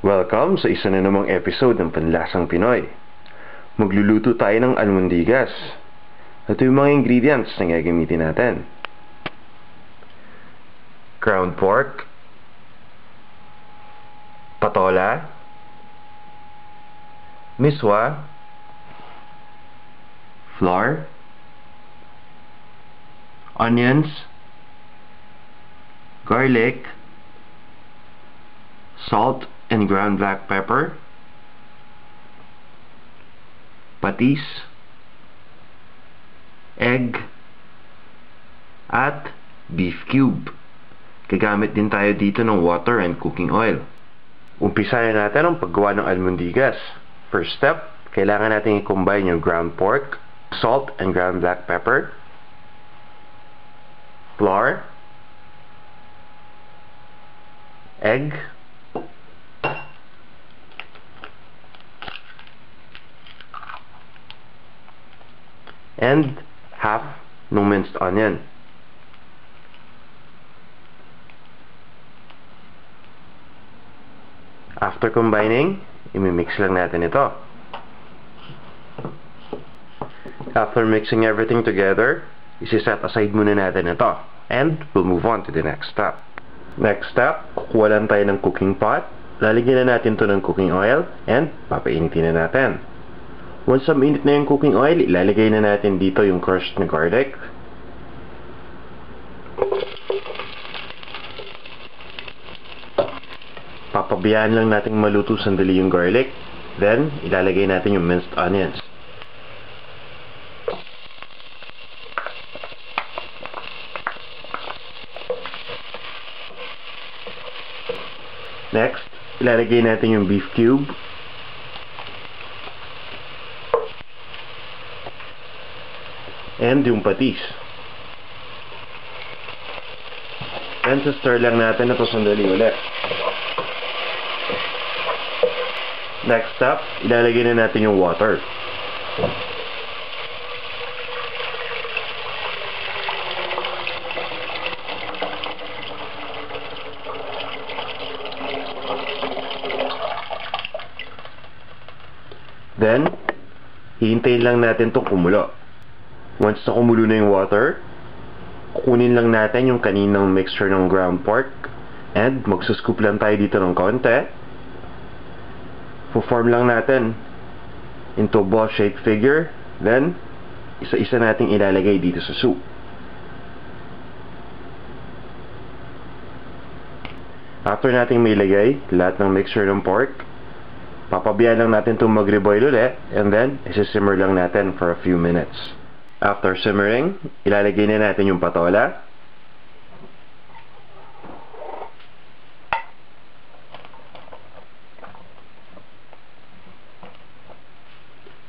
Welcome sa isa na namang episode ng Panlasang Pinoy. Magluluto tayo ng almondigas. Ito yung mga ingredients na gagamitin natin. Ground pork, patola, miswa, flour, onions, garlic, salt and ground black pepper, patis, egg, at beef cube. Gagamit din tayo dito ng water and cooking oil. Umpisahan natin ang paggawa ng almondigas. First step, kailangan natin i-combine yung ground pork, salt and ground black pepper, flour, egg, and half ng minced onion. After combining, imimix lang natin ito. After mixing everything together, isi-set aside muna natin ito. And we'll move on to the next step. Next step, kukuha lang tayo ng cooking pot. Lalagyan na natin ito ng cooking oil and papainitin na natin. Once mainit na yung cooking oil, ilalagay na natin dito yung crushed na garlic. Papabayaan lang natin maluto sandali yung garlic. Then, ilalagay natin yung minced onions. Next, ilalagay natin yung beef cube. And yung patis. And stir lang natin ito sandali ulit. Next step, ilalagay na natin yung water. Then, hihintayin lang natin itong kumulo. Once na kumulo na yung water, kukunin lang natin yung kaninang mixture ng ground pork and magsuscoop lang tayo dito ng konti. Form lang natin into a ball-shaped figure. Then, isa-isa nating ilalagay dito sa soup. After nating may lagay lahat ng mixture ng pork, papabayaan lang natin itong mag-reboil ulit and then, isi-simmer lang natin for a few minutes. After simmering, ilalagay na natin yung patola.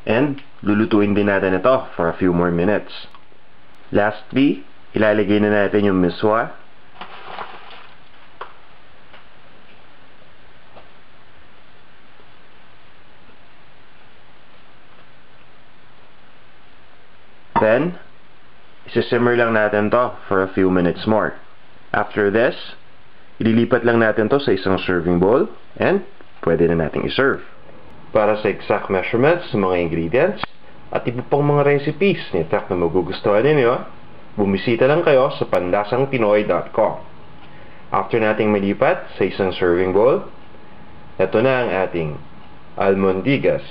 And lulutuin din natin ito for a few more minutes. Lastly, ilalagay na natin yung miswa. Then, isi-simmer lang natin to for a few minutes more. After this, ililipat lang natin to sa isang serving bowl and pwede na nating iserve. Para sa exact measurements ng mga ingredients at iba pang mga recipes ni Tek na magugustuhan ninyo, bumisita lang kayo sa panlasangpinoy.com. After nating malipat sa isang serving bowl, ito na ang ating almondigas.